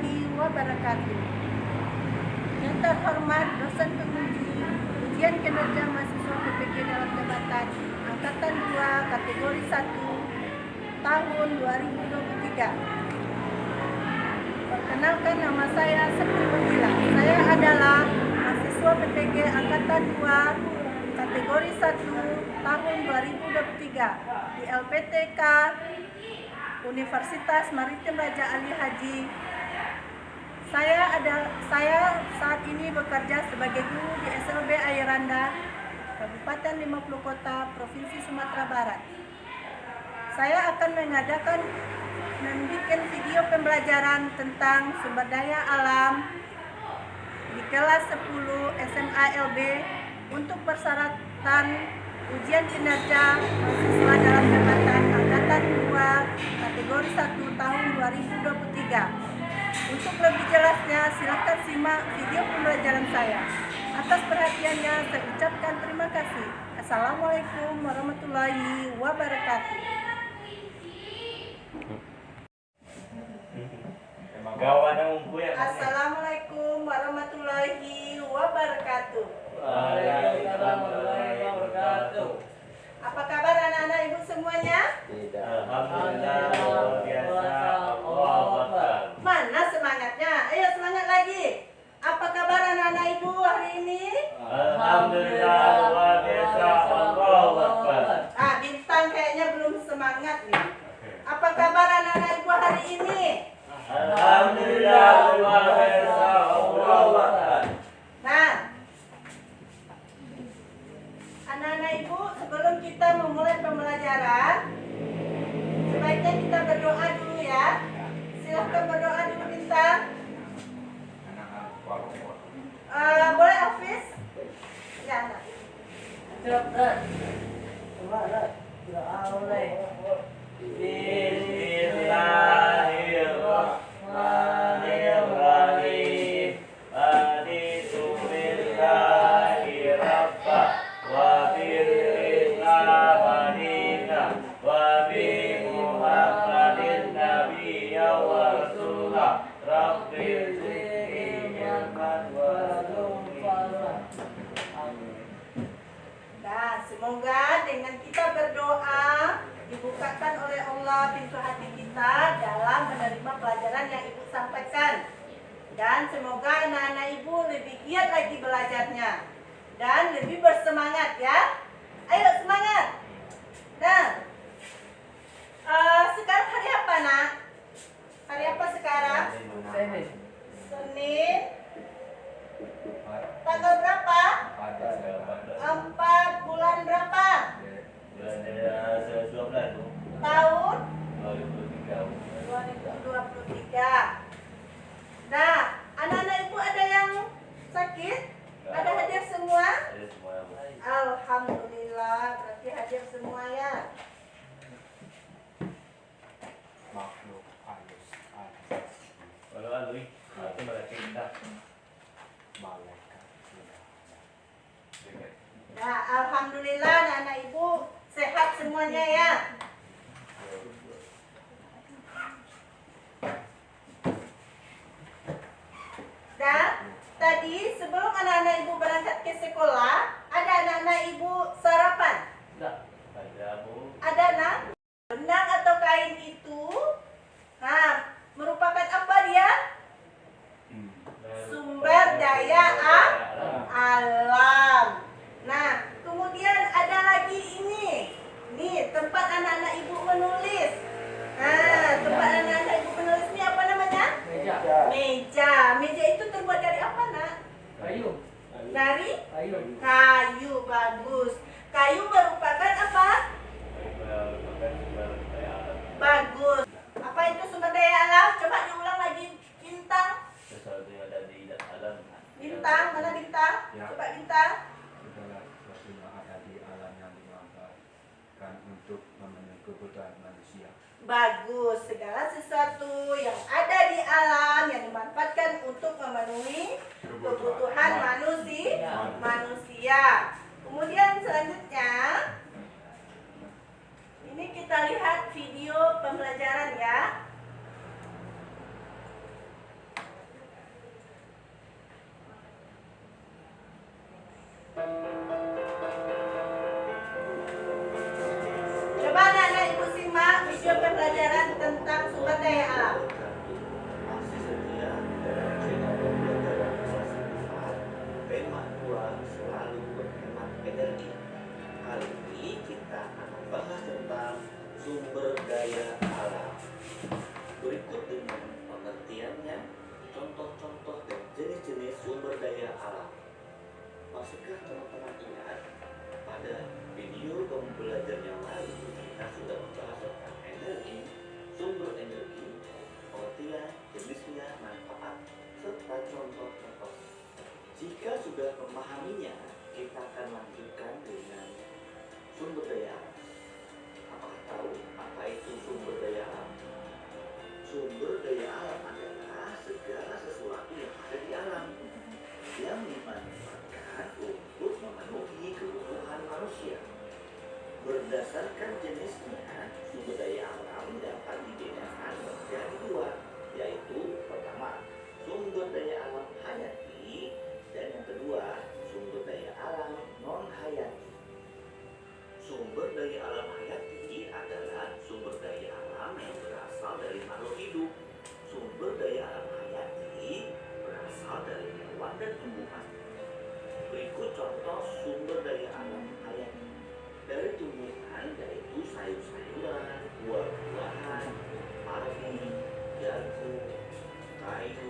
warahmatullahi wabarakatuh. Yang terhormat dosen penguji ujian kinerja mahasiswa PPG dalam jabatan Angkatan 2 kategori 1 tahun 2023. Perkenalkan, nama saya Septi Wahila. Saya adalah mahasiswa PPG Angkatan 2 kategori 1 tahun 2023 di LPTK Universitas Maritim Raja Ali Haji. Saya saat ini bekerja sebagai guru di SLB Ayaranda, Kabupaten 50 Kota, Provinsi Sumatera Barat. Saya akan membuat video pembelajaran tentang sumber daya alam di kelas 10 SMA LB untuk persyaratan ujian kinerja mahasiswa dalam jabatan Angkatan 2 kategori 1 tahun 2023. Untuk lebih jelasnya, silakan simak video pembelajaran saya. Atas perhatiannya, saya ucapkan terima kasih. Assalamualaikum warahmatullahi wabarakatuh. Assalamualaikum warahmatullahi wabarakatuh. Waalaikumsalam warahmatullahi wabarakatuh. Apa kabar anak-anak ibu semuanya? Alhamdulillah, luar biasa. Allahu Akbar. Mana semangatnya? Ayo semangat lagi. Apa kabar anak-anak ibu hari ini? Alhamdulillah, luar biasa. Allahu Akbar. Bintang kayaknya belum semangat nih. Apa kabar anak-anak ibu hari ini? Alhamdulillah, luar biasa. Allahu Akbar. Nah, anak-anak ibu, sebelum kita memulai pembelajaran, sebaiknya kita berdoa dulu ya. Silahkan berdoa dulu Bintang. Boleh Hafiz? Ya, anak. Bismillahirrahmanirrahim. Raditu billahi rabba wa bil Islam dina wa bi Muhammadin nabiyya wa rasulah. Rabbi zidni ilman warzuqna. Nah, semoga dengan kita berdoa dibukakan oleh Allah pintu hati kita dalam menerima pelajaran yang ibu sampaikan. Dan semoga anak-anak ibu lebih giat lagi belajarnya dan lebih bersemangat ya. Ayo semangat. Nah, sekarang hari apa nak? Hari apa sekarang? Senin. Tanggal berapa? 4 bulan berapa? Tahun 2023. Nah, anak-anak ibu ada yang sakit? Ada hadir semua? Alhamdulillah, berarti hadir semua ya. Makhluk halus malaikat tidak ada. Nah, alhamdulillah anak-anak ibu sehat semuanya ya. Dan tadi sebelum anak-anak ibu berangkat ke sekolah, ada anak-anak ibu sarapan? Ada nak? Benang atau kain itu merupakan apa dia? Sumber daya alam. Nah, kemudian ada lagi ini. Nih, tempat anak-anak ibu menulis. Tempat anak-anak ibu menulis ini apa namanya? Meja. Meja itu terbuat dari apa, nak? Kayu. Dari? Kayu, bagus. Kayu merupakan apa? Bagus. Apa itu sumber daya alam? Coba diulang lagi, Bintang. Sesuatu yang ada di alam. Bintang, mana Bintang? Ya. Coba Bintang. Segala sesuatu yang ada di alam yang dimanfaatkan untuk memenuhi kebutuhan manusia. Bagus, segala sesuatu yang ada di alam yang dimanfaatkan untuk memenuhi kebutuhan manusia. Kemudian selanjutnya, ini kita lihat video pembelajaran ya. masihkah teman-teman ingat pada video pembelajaran yang lalu kita sudah membahas tentang energi, sumber energi, pengertian, jenisnya, manfaat, serta contoh-contoh. Jika sudah memahaminya, kita akan lanjutkan dengan sumber daya alam. Apakah tahu apa itu sumber daya alam? Sumber daya alam adalah segala sesuatu yang ada di alam yang dimanfaatkan untuk memenuhi kebutuhan manusia. Berdasarkan jenisnya, sumber daya alam dapat dibedakan menjadi dua, yaitu pertama, sumber daya alam hayati, dan yang kedua, sumber daya alam non-hayati. Sumber daya alam hayati adalah sumber daya alam yang berasal dari makhluk hidup. Sumber daya alam hayati berasal dari hewan dan tumbuhan. Berikut contoh sumber daya alam hayati. Dari tumbuhan yaitu sayur-sayuran, buah-buahan, padi, jagung, kayu,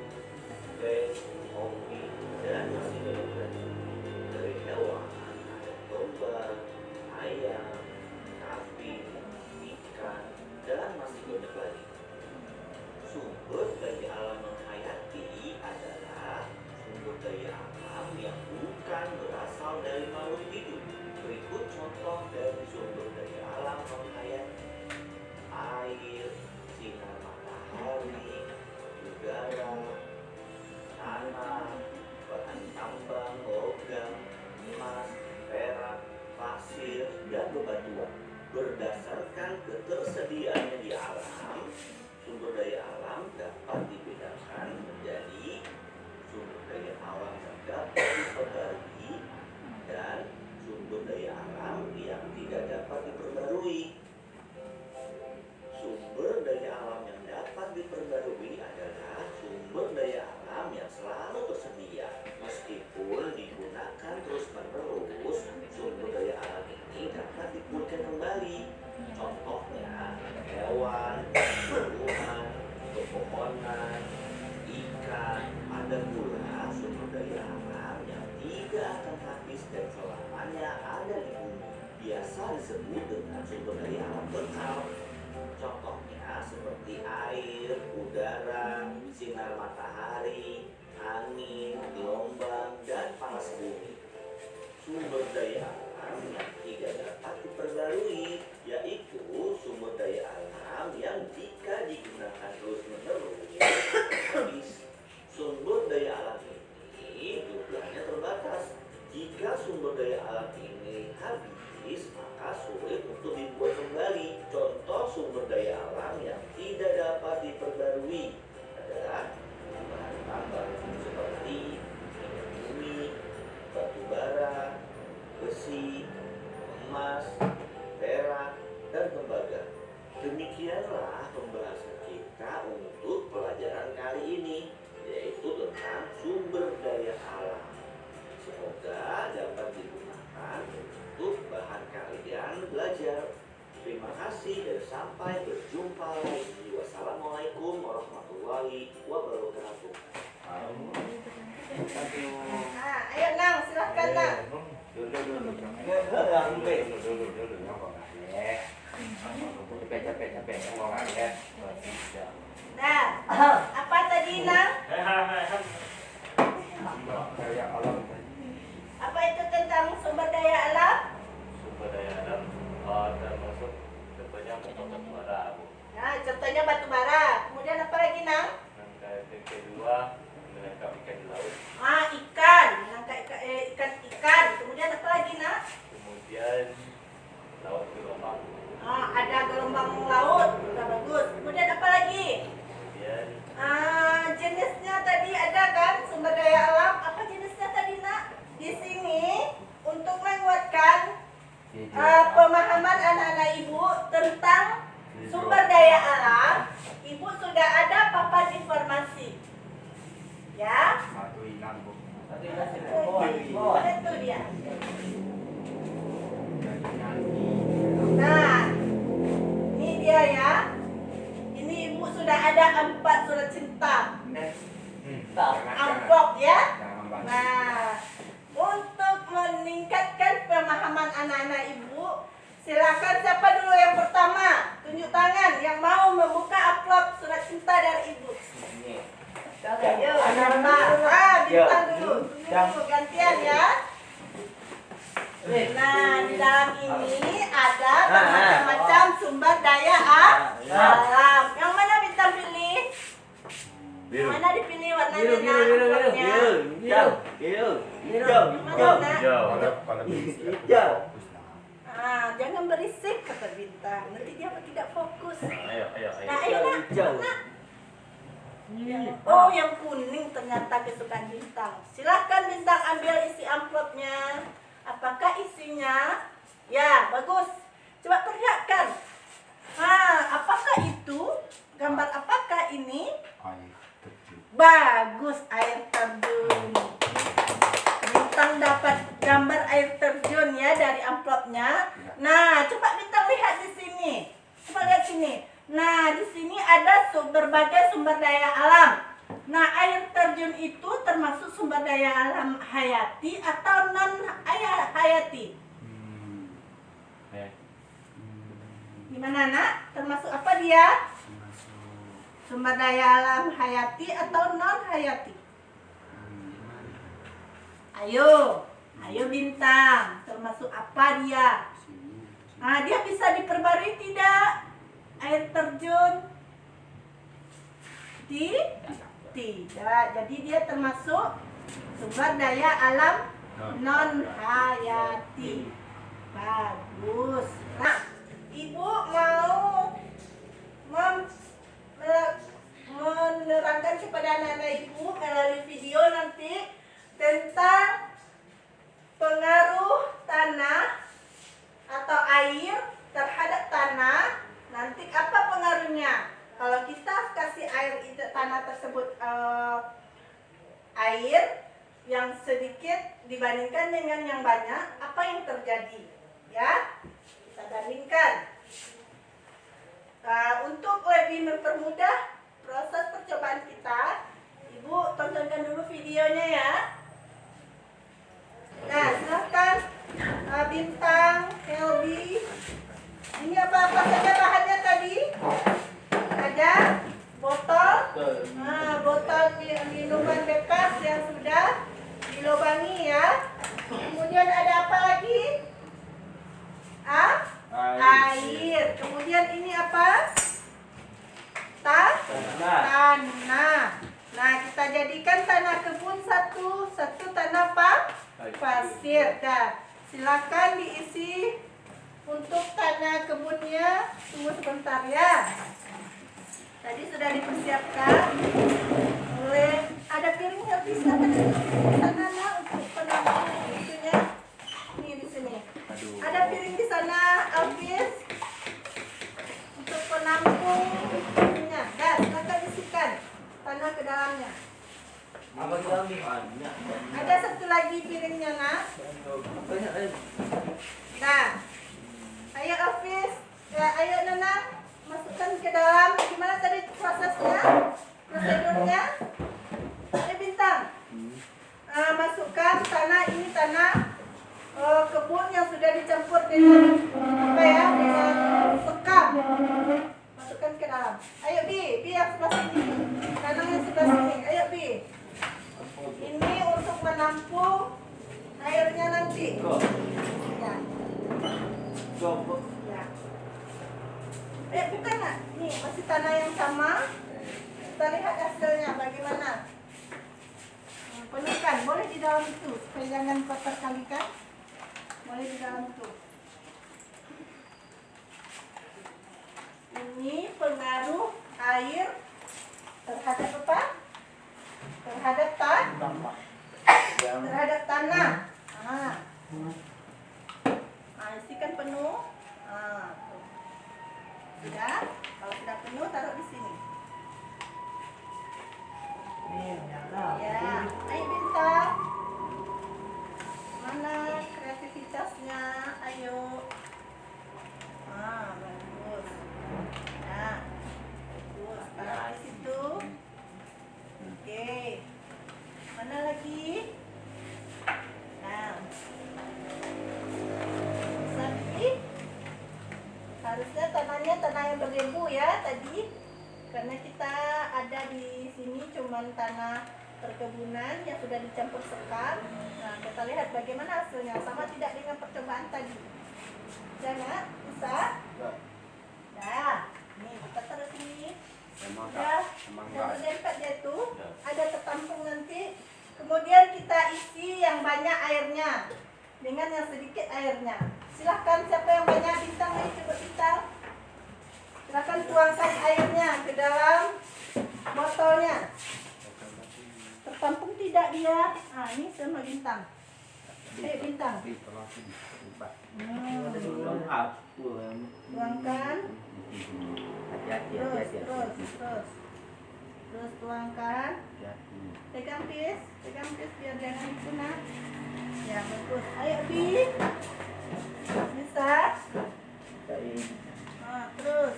teh, kopi, dan masih banyak lagi. Dari hewan ada domba, ayam, sapi, ikan, dan masih banyak lagi. Sumber daya alam hayati adalah sumber daya alam yang bukan berasal dari makhluk hidup. Berikut contoh dari sumber daya alam hayati: air, sinar matahari, udara, tanah, bahan tambang, logam, emas, perak, pasir, dan bebatuan. Berdasarkan ketersediaannya di alam, sumber daya alam dapat dibedakan menjadi sumber daya alam yang dapat diperbarui dan sumber daya alam yang tidak dapat diperbarui. Sumber daya alam yang dapat diperbarui adalah sumber daya alam yang selalu tersedia meskipun digunakan terus-menerus. Sumber daya alam ini dapat dipulihkan kembali. Contohnya hewan, tumbuhan, pepohonan, ikan. Ada pula sumber daya alam yang tidak akan habis dan selamanya ada di bumi. Biasa disebut dengan sumber daya alam kekal. Contohnya seperti air, udara, sinar matahari, angin, gelombang, dan panas bumi. Sumber daya alam yang tidak dapat diperbarui yaitu sumber daya alam yang jika digunakan terus-menerus habis. Sumber daya alam ini jumlahnya terbatas. Jika sumber daya alam ini habis, maka sulit untuk dibuat kembali. Contoh sumber daya alam yang tidak dapat diperbarui adalah bahan tambang seperti minyak bumi, batu bara, besi, emas, perak, dan tembaga. Demikianlah pembahasan kita untuk pelajaran kali ini, yaitu tentang sumber daya alam. Semoga dapat digunakan untuk bahan kalian belajar. Terima kasih dan sampai berjumpa lagi. Wassalamualaikum warahmatullahi wabarakatuh. Ayo Nang, silahkan Nang. Dulu. Capek ngomong ya. Nah, apa tadi Nang? Daya alam. Apa itu tentang sumber daya alam? Sumber daya alam termasuk contohnya batu bara. Nah, contohnya batu bara. Kemudian apa lagi Nang? Yang kedua menangkap ikan di laut. Ikan. Menangkap ikan. Kemudian apa lagi Nang? Kemudian laut gelombang. Ada gelombang laut. Sudah bagus. Kemudian apa lagi? Kemudian Jenisnya tadi ada kan sumber daya alam. Apa jenisnya tadi Nak? Di sini untuk menguatkan pemahaman anak-anak ibu tentang sumber daya alam, ibu sudah ada papan informasi. Ya? Satu hilang, Bu. Itu dia. Nah, ini dia ya. Ini ibu sudah ada 4 surat cinta. Amplop ya. Jangan bantu. Nah, untuk Bintang dulu. Gantian ya. Nah, di dalam ini ada bermacam-macam sumber daya alam. Yang mana Bintang pilih? Biru. Mana dipilih warnanya? Biru. Hijau. Hijau. Jangan berisik kata Bintang. Nanti dia tidak fokus. Ayo. Nah, ayo nak. Hijau. Nak. Oh, yang kuning ternyata kesukaan Bintang. Silakan Bintang ambil isi amplopnya. Apakah isinya? Ya, bagus. Coba perlihatkan. Apakah itu? Gambar apakah ini? Air terjun. Bagus, air terjun. Bintang dapat gambar air terjun ya dari amplopnya. Nah, coba Bintang lihat di sini. Coba lihat sini. Nah, di sini ada berbagai sumber daya alam. Nah, air terjun itu termasuk sumber daya alam hayati atau non hayati? Gimana nak? Termasuk apa dia? Sumber daya alam hayati atau non hayati? Ayo Bintang. Termasuk apa dia? Nah, dia bisa diperbarui tidak? Air terjun? Tidak. Jadi dia termasuk sumber daya alam non hayati. Bagus. Nah, Ibu mau menerangkan kepada anak-anak Ibu melalui video nanti tentang pengaruh tanah atau air terhadap tanah. Nanti apa pengaruhnya? Kalau kita kasih air itu tanah tersebut air yang sedikit dibandingkan dengan yang banyak, apa yang terjadi? Ya, kita bandingkan. Untuk lebih mempermudah proses percobaan kita, Ibu tontonkan dulu videonya ya. Nah, silahkan Bintang, Helbi. Ini apa saja bahannya tadi? Ada botol, botol minuman bekas yang sudah dilubangi ya. Kemudian ada apa lagi? Air. Kemudian ini apa? Tanah. Nah, kita jadikan tanah kebun satu tanah pasir. Dah, silakan diisi untuk tanah kebunnya. Tunggu sebentar ya. Tadi sudah dipersiapkan oleh ada piring yang bisa sana untuk penampung itunya. Ini di sini. Ada piring di sana, Alvis, untuk penampung itunya. Dah, silakan isikan tanah ke dalamnya. Ada satu lagi piringnya, nak. Nah, ayo Alvis, ya, ayo Nana, masukkan ke dalam. Gimana tadi prosesnya? Prosedurnya? Ayo Bintang. Masukkan tanah, ini tanah kebun yang sudah dicampur dengan apa ya? Dengan sekam. Masukkan ke dalam. Ayo Bi yang sebelah sini. Tanah yang sebelah sini. Ayo Bi. Ini untuk menampung airnya nanti. Ya. Ya. Bukan nak. Nih masih tanah yang sama. Kita lihat hasilnya bagaimana. Penuhkan. Boleh di dalam itu. Supaya jangan kotor kali kan. Boleh di dalam itu. Ini pengaruh air terhadap apa? Terhadap tanah. Isikan penuh. Sudah. Kalau sudah penuh, taruh di sini. Ya. Ayo Bintang. Mana kreativitasnya? Ayo. Bagus. Nah, bagus. Taruh di situ. Oke. Mana lagi? Nah. Sapi. Harusnya tanahnya tanah yang berdebu ya tadi. Karena kita ada di sini cuman tanah perkebunan yang sudah dicampur sekam. Nah, kita lihat bagaimana hasilnya. Sama tidak dengan percobaan tadi. Jangan bisa. Nah, nih kita taruh sini. Ya, yang berdempet dia tuh ada tertampung nanti. Kemudian kita isi yang banyak airnya dengan yang sedikit airnya. Silahkan siapa yang banyak bintang ini coba bintang. Silahkan tuangkan airnya ke dalam botolnya. Tertampung tidak dia? Nah, ini sama bintang. Bintang. Tuangkan. Terus tuangkan. Pegang pis biar jangan punah. Ya, bagus. Ayo Bi. Bisa. Nah, terus.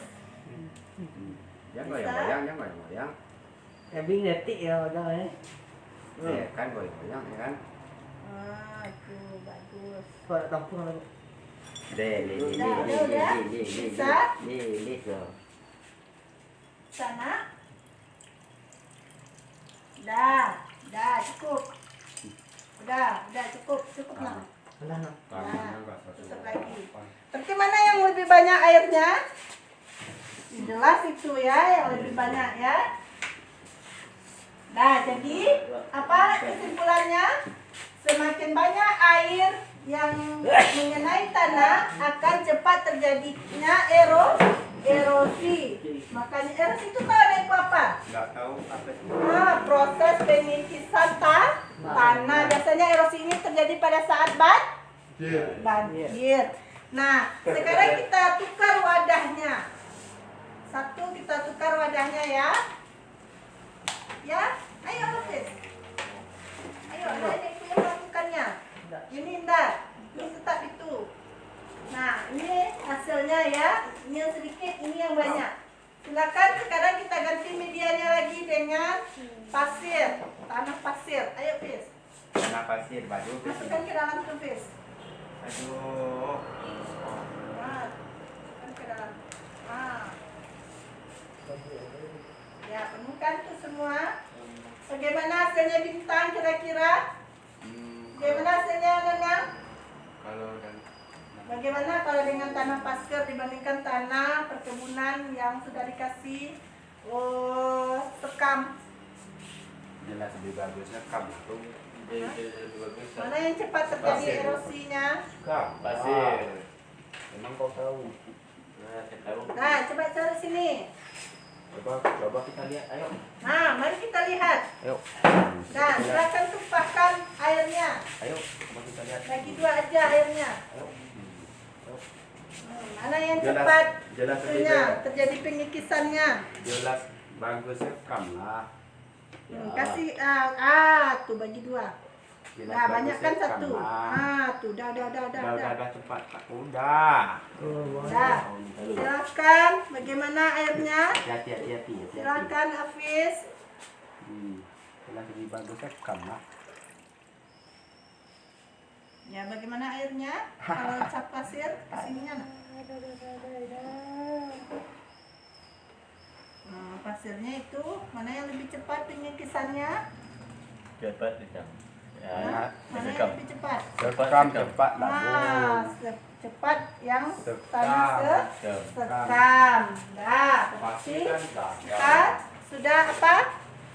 Jangan goyang-goyang, jangan goyang-goyang. Ebing detik ya udah ya. Ya kan goyang-goyang ya kan. Tuh bagus. Kok ada tampung lagi. Sana. Dah cukup. Udah cukup nah. Mana? Tutup lagi. Berarti mana yang lebih banyak airnya? Jelas itu ya, yang lebih banyak ya. Nah, jadi apa kesimpulannya? Semakin banyak air yang mengenai tanah akan cepat terjadinya erosi. Makanya erosi itu tahu ada itu apa? Enggak tahu apa itu. Proses pengikisan tanah. Biasanya erosi ini terjadi pada saat banjir. Nah, sekarang kita tukar wadahnya. Kita tukar wadahnya ya. Ya, ayo Hafiz. Ayo, ada ibu yang melakukannya. Ini enggak, ini tetap itu. Nah, ini hasilnya ya. Ini yang sedikit, ini yang banyak. Silakan sekarang kita ganti medianya lagi dengan pasir, tanah pasir. Ayo Fis. Tanah pasir baju. Masukkan ke dalam tuh Fis. Aduh. Masukkan ke dalam. Ya, penuhkan tuh semua. Bagaimana hasilnya bintang kira-kira? Bagaimana hasilnya Nana? Bagaimana kalau dengan tanah pasir dibandingkan tanah perkebunan yang sudah dikasih sekam? Jelas lebih bagusnya kam itu. Mana yang cepat terjadi erosinya? Kam. Pasir. Memang kau tahu. Nah, coba cari sini. Coba kita lihat, ayo. Nah, mari kita lihat. Ayo. Nah, silakan tumpahkan airnya. Ayo, coba kita lihat. Lagi 2 aja airnya. Ayo. Mana yang Jelas- cepat jelas itunya, lebih terjadi pengikisannya? Jelas bagusnya kam lah. Kasih tuh bagi 2. Jelas Nah, banyak kan bagusnya 1. kam lah. Tuh dah. Udah cepat. Udah. Dah. Silakan bagaimana airnya? Hati-hati. Silakan Hafiz. Jelas lebih bagusnya kam lah. Ya, bagaimana airnya? Kalau cap pasir kesininya. Nah, pasirnya itu mana yang lebih cepat pengikisannya? Cepat dikam. Mana yang lebih cepat? Cepat lah. Nah, cepat yang tanah Sekam. sekam. Nah, Pasti berarti kan kita sudah apa?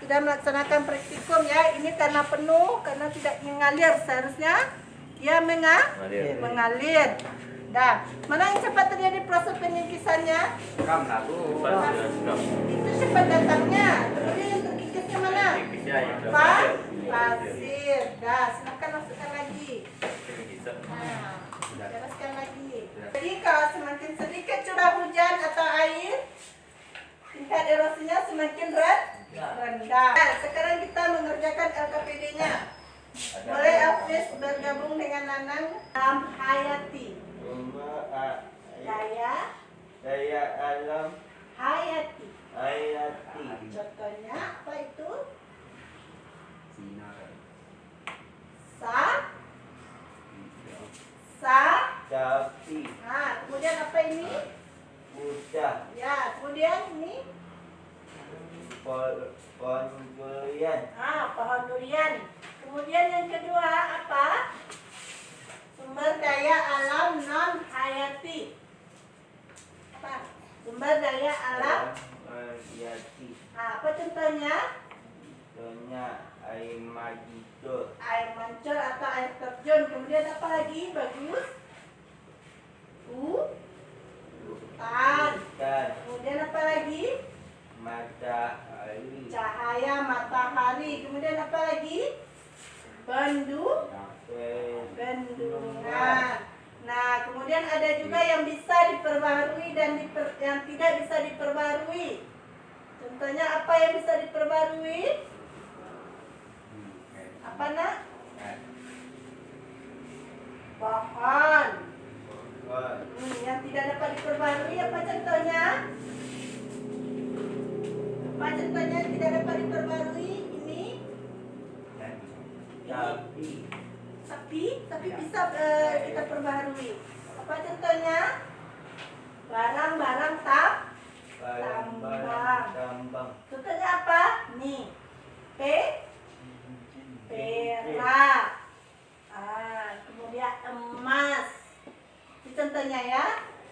Sudah melaksanakan praktikum ya. Ini karena penuh, karena tidak mengalir seharusnya ia mengalir. Dah, mana yang cepat terjadi proses pengikisannya? kam lah bu. Itu cepat datangnya. Kemudian yang terkikisnya mana? Pasir. Dah, silakan masukkan lagi. Nah, teruskan lagi. Jadi kalau semakin sedikit curah hujan atau air, tingkat erosinya semakin rendah. Nah, sekarang kita mengerjakan LKPD-nya. Boleh Hafiz bergabung dengan Nanang Hayati. Daya alam Hayati. hayati. Contohnya apa itu? Sinar. Sapi. Nah, kemudian apa ini? Kuda. Ya, kemudian ini. Pembelian. pohon durian. Kemudian yang kedua apa? Sumber daya alam non hayati. Apa? Sumber daya alam. Hayati. Apa contohnya? Contohnya air mancur. Air mancur atau air terjun. Kemudian apa lagi? Bagus. Hutan. Dan Kemudian apa lagi? matahari. Cahaya matahari. Kemudian apa lagi? Bendungan. Nah, kemudian ada juga yang bisa diperbarui dan yang tidak bisa diperbarui. Contohnya apa yang bisa diperbarui? Apa nak? Pohon. Yang tidak dapat diperbarui apa contohnya? Apa contohnya yang tidak dapat diperbarui? Ini tapi bisa kita perbaharui. Apa contohnya? Barang-barang Tambang. Contohnya apa? Nih, perak. Kemudian emas. Itu contohnya ya.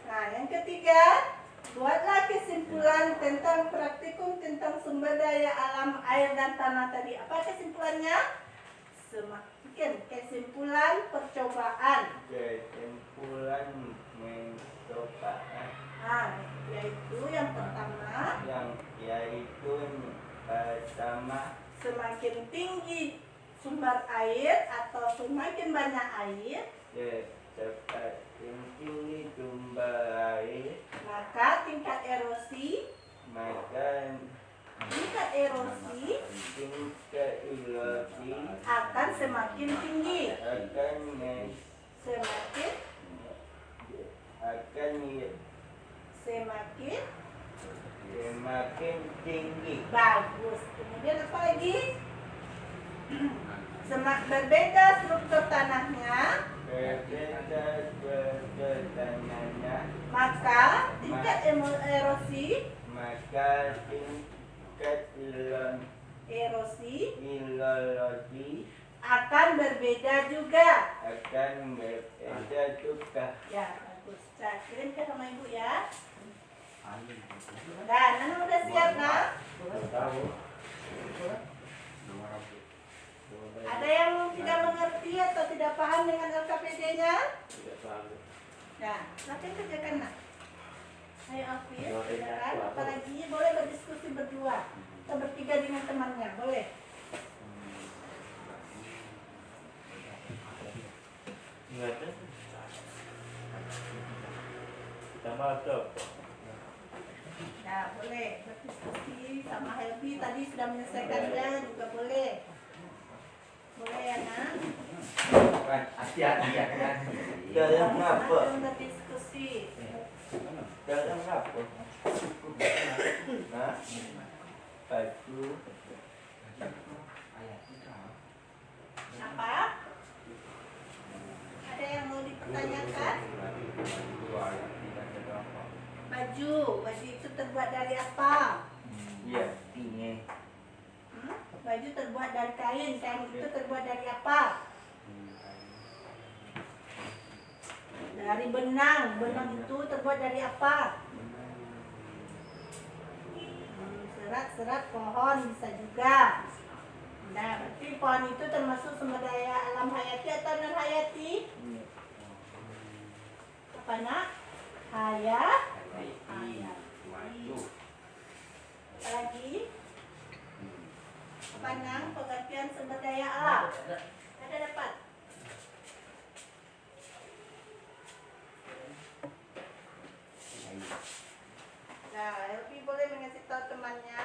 Nah, yang ketiga, buatlah kesimpulan tentang praktikum tentang sumber daya alam air dan tanah tadi. Apa kesimpulannya? Kesimpulan percobaan. Kesimpulan mencobaan. Yaitu yang pertama, semakin tinggi sumber air atau semakin banyak air, semakin tinggi jumlah air, maka tingkat erosi akan semakin tinggi. Semakin tinggi. Bagus. Kemudian apa lagi? Berbeda struktur tanahnya, maka tingkat erosi akan berbeda juga. Ya, bagus. Nah, kirimkan sama ibu ya. Dan Nana udah siap nak? Ada yang tidak mengerti atau tidak paham dengan LKPD-nya? Nah, silakan kerjakan nak. Ayo Afif, kerjakan. Apalagi boleh berdiskusi berdua atau bertiga dengan temannya, boleh. Kita mantap. Nah, boleh berdiskusi sama Helvi tadi sudah menyelesaikannya juga boleh. Boleh ya nak? Hati-hati ya. Dalam berdiskusi. Dalam apa? Nah, baju. Apa? Ada yang mau dipertanyakan? Baju itu terbuat dari apa? Iya, ini. Baju terbuat dari kain itu terbuat dari apa? Dari benang itu terbuat dari apa? Serat-serat pohon bisa juga. Nah, berarti pohon itu termasuk sumber daya alam hayati atau non hayati? Apa nak? Hayati. Apa lagi? Apa nang? Pengertian sumber daya alam. Ada dapat? Nah, Helvi boleh mengasih tahu temannya.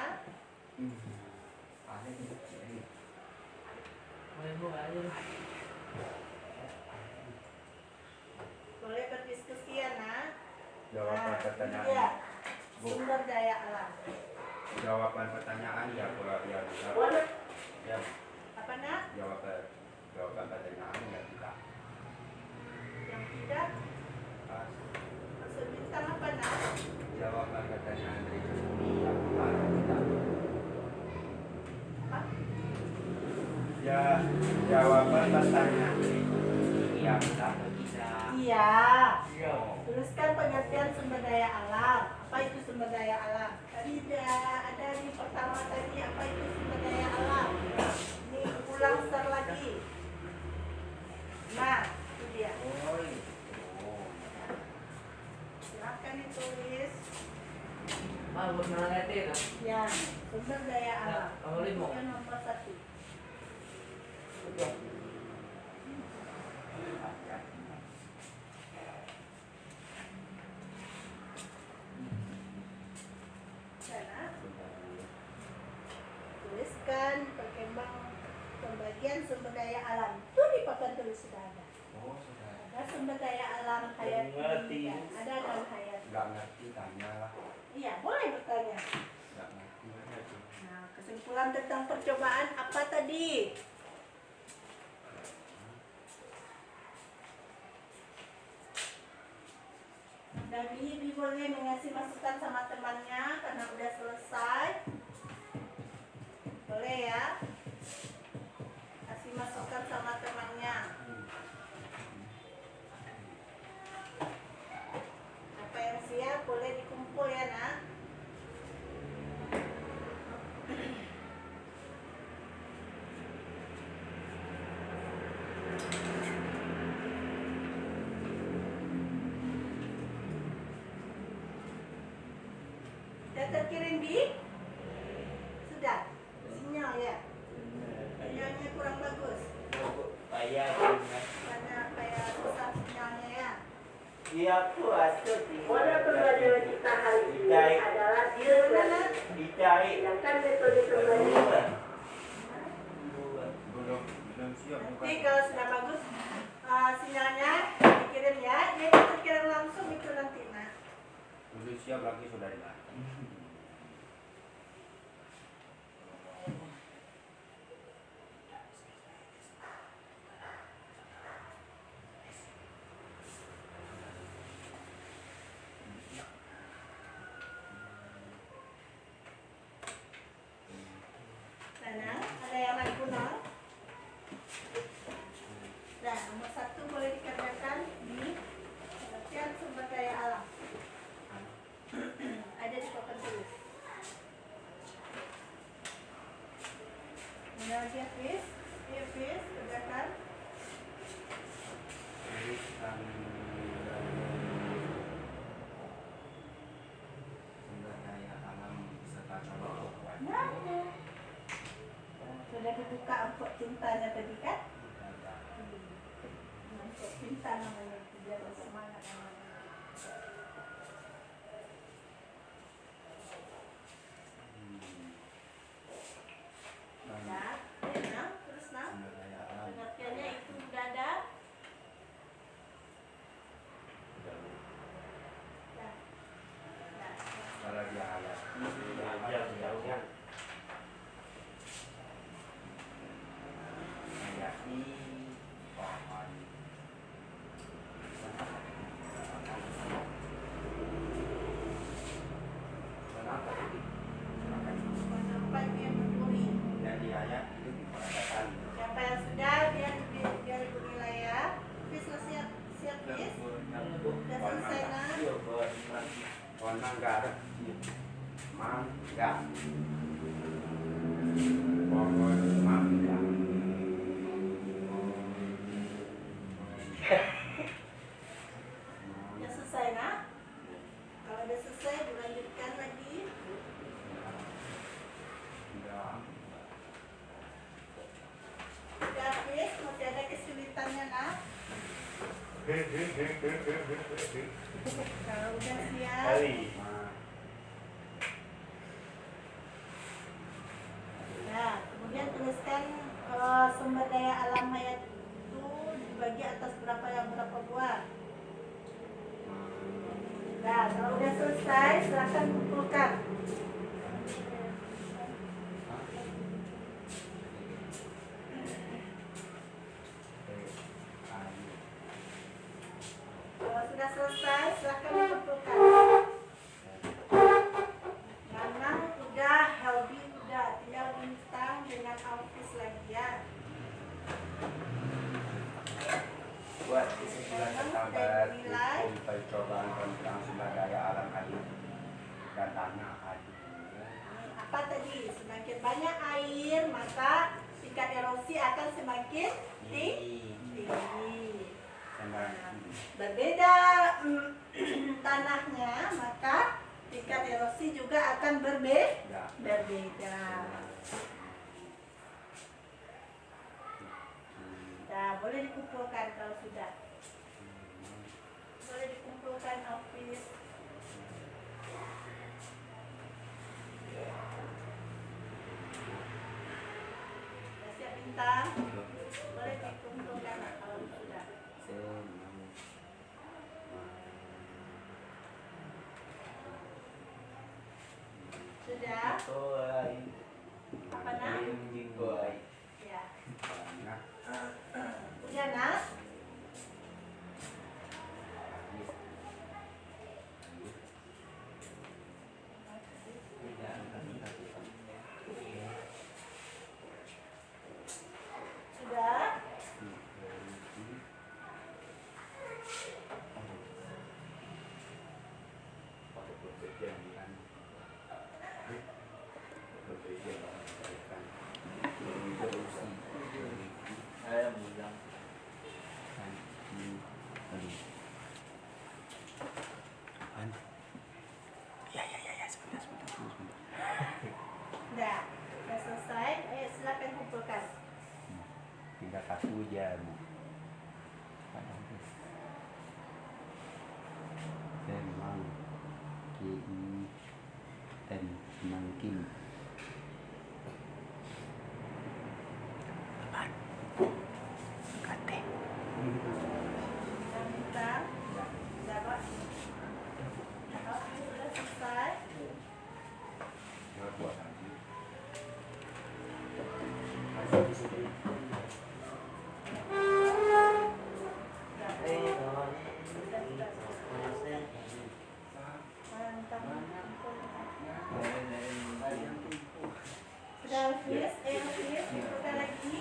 Boleh berdiskusi ya nak. Jawaban pertanyaan. Iya. Sumber daya alam. Jawaban pertanyaan ya bisa. Boleh. Ya, Apa nak? jawaban pertanyaan ya bisa. Yang tidak. Maksud bintang apa nak? Jawaban pertanyaan dari ya bisa. Apa? Ya, jawaban pertanyaan Iya, benar atau tidak? Iya. Iya. Tuliskan pengertian sumber daya alam. Apa itu sumber daya alam? Tadi ada di pertama tadi apa itu sumber daya alam. Ini ulang start lagi. Nah, itu dia. Oh, itu. Silakan ditulis. Buat mengerti itu. Ya, sumber daya alam. Nomor 5. Yang nomor 1. Sana. Tuliskan pembagian sumber daya alam. Itu di papan tulis sudah ada. Oh, sudah. Ada sumber daya alam hayati. Mengerti. Ya, ada dan hayati. Nggak ngerti tanya lah. Iya, boleh bertanya. Nggak ngerti aja tuh. Nah, kesimpulan tentang percobaan apa tadi? Dan Bibi boleh mengasih masukan sama temannya karena udah selesai. Boleh ya? Kasih masukan sama temannya. Apa yang siap boleh dikumpul ya, Nak? Sudah terkirim, Bi? Sudah? Sinyal ya? Sinyalnya kurang bagus. Payah dengan. Karena kayak susah sinyalnya ya. Iya, aku ada di. Model pembelajaran kita hari ini adalah Gimana? Dicari. Silakan metode pembelajaran. Belum siap bukan. Nanti kalau sudah bagus sinyalnya dikirim ya. Dia terkirim langsung itu nanti, Nak. Belum siap lagi sudah dilatih. Sana, ada yang ragu, Nak? Nah, nomor 1 boleh dikerjakan di pengertian sumber daya alam. Ada di papan tulis. Mana lagi Hafiz? Hafiz, kerjakan. Tuliskan sumber daya alam beserta contoh. Mana? Sudah dibuka amplop cintanya tadi kan? Amplop cinta namanya, biar semangat namanya. Nah, nah, terus nah, Sumber daya alam. pengertiannya itu udah ada. Nah, nah, Kalau dia ayat. Jauh. Hayati pohon. Kenapa tadi? pendapat yang berduri. Jadi ayat itu diperadakan. Siapa yang sudah biar ibu nilai ya. Fis siap siap Fis. Udah selesai nah. Iya, buat lagi. Pohon mangga. Mangga. Pohon mangga. Udah selesai nah. Kalau udah selesai dilanjutkan lagi. Enggak. Udah Fis masih ada kesulitannya nah. Kalau udah siap. Hari. Nah, kemudian tuliskan sumber daya alam hayat itu dibagi atas berapa yang berapa buah. Nah, kalau udah selesai, silakan kumpulkan. Kalau sudah selesai, silakan kumpulkan. Nanang udah, Helbi udah, tinggal bintang dengan Alfis lagi ya. buat kesimpulan tentang berhitung percobaan tentang sumber daya alam air dan tanah air. Apa tadi? Semakin banyak air, maka tingkat erosi akan semakin tinggi. Berbeda tanahnya, maka tingkat erosi juga akan berbeda. Nah, boleh dikumpulkan kalau sudah. Boleh dikumpulkan office. Sudah siap bintang? Boleh dikumpulkan kalau sudah. Sudah? Apa nak? Ya. Udah nak? Sudah? Saya bilang Sudah. Sudah selesai. Ayo silakan kumpulkan. Tinggal satu je. Memang mungkin Sudah bintang? Sudah Pak? Oke, sudah selesai. buat lagi. Sudah habis, habis, kumpulkan lagi.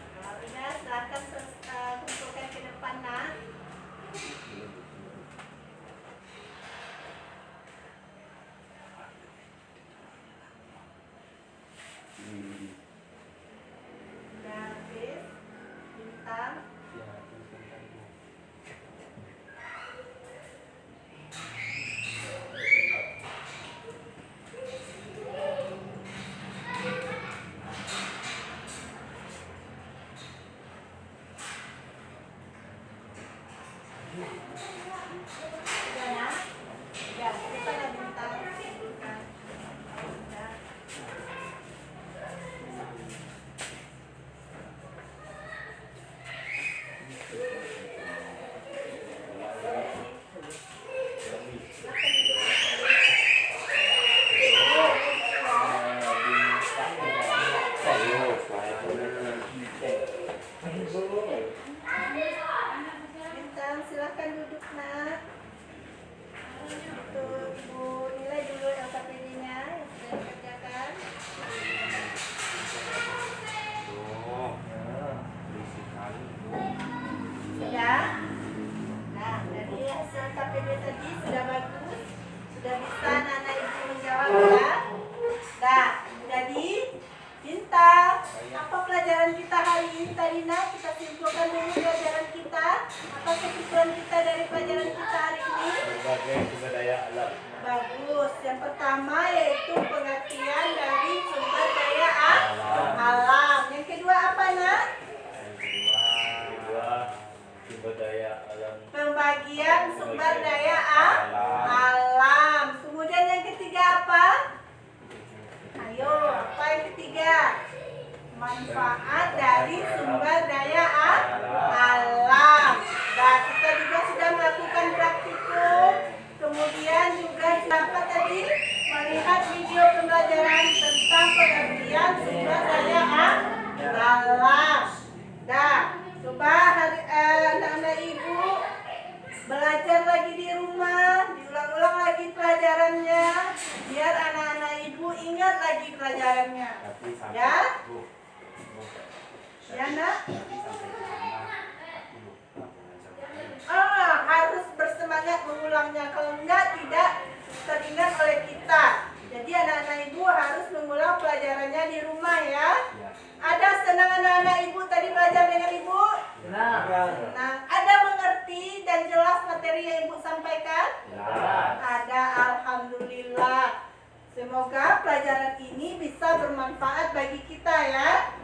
Kalau udah, silakan kumpulkan ke depan nak. Sudah habis, bintang. Sudah nak? Ya, depanlah bintang. Bintang. Sudah. Bintang, silakan duduk nak. Untuk Ibu nilai dulu LKPD-nya yang sudah dikerjakan. Sudah? Nah, dari hasil KPD tadi sudah bagus. Sudah bisa anak-anak ibu menjawab ya. Nah, jadi Bintang, apa pelajaran kita hari ini tadi nak? Kita simpulkan dulu pelajaran kita. Apa kesimpulan kita dari pelajaran kita hari ini? berbagai sumber daya alam. Bagus. Yang pertama yaitu pengertian dari sumber daya alam. Yang kedua apa nak? Kedua, sumber daya alam. Pembagian sumber daya alam. Kemudian yang ketiga apa? Ayo, apa yang ketiga? Manfaat dari sumber daya alam. Nah, kita juga sudah melakukan praktikum. Kemudian juga apa tadi? Melihat video pembelajaran tentang pengertian sumber daya alam. Nah, coba hari Senang. Ada mengerti dan jelas materi yang Ibu sampaikan? Ada, alhamdulillah. Semoga pelajaran ini bisa bermanfaat bagi kita ya.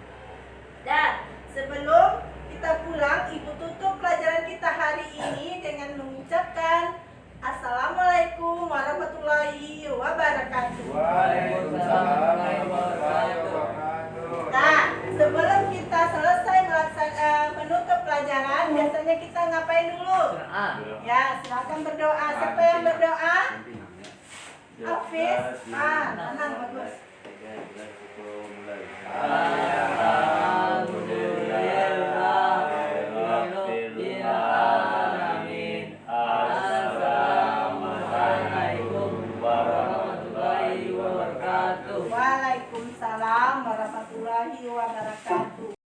Dan sebelum kita pulang, Ibu tutup pelajaran kita hari ini dengan mengucapkan Assalamualaikum warahmatullahi wabarakatuh. Waalaikumsalam warahmatullahi wabarakatuh. Nah, sebelum kita selesai menutup pelajaran, biasanya kita ngapain dulu? Ya, silakan berdoa. Siapa yang berdoa? Hafiz. Tenang, bagus. Waalaikumsalam warahmatullahi wabarakatuh.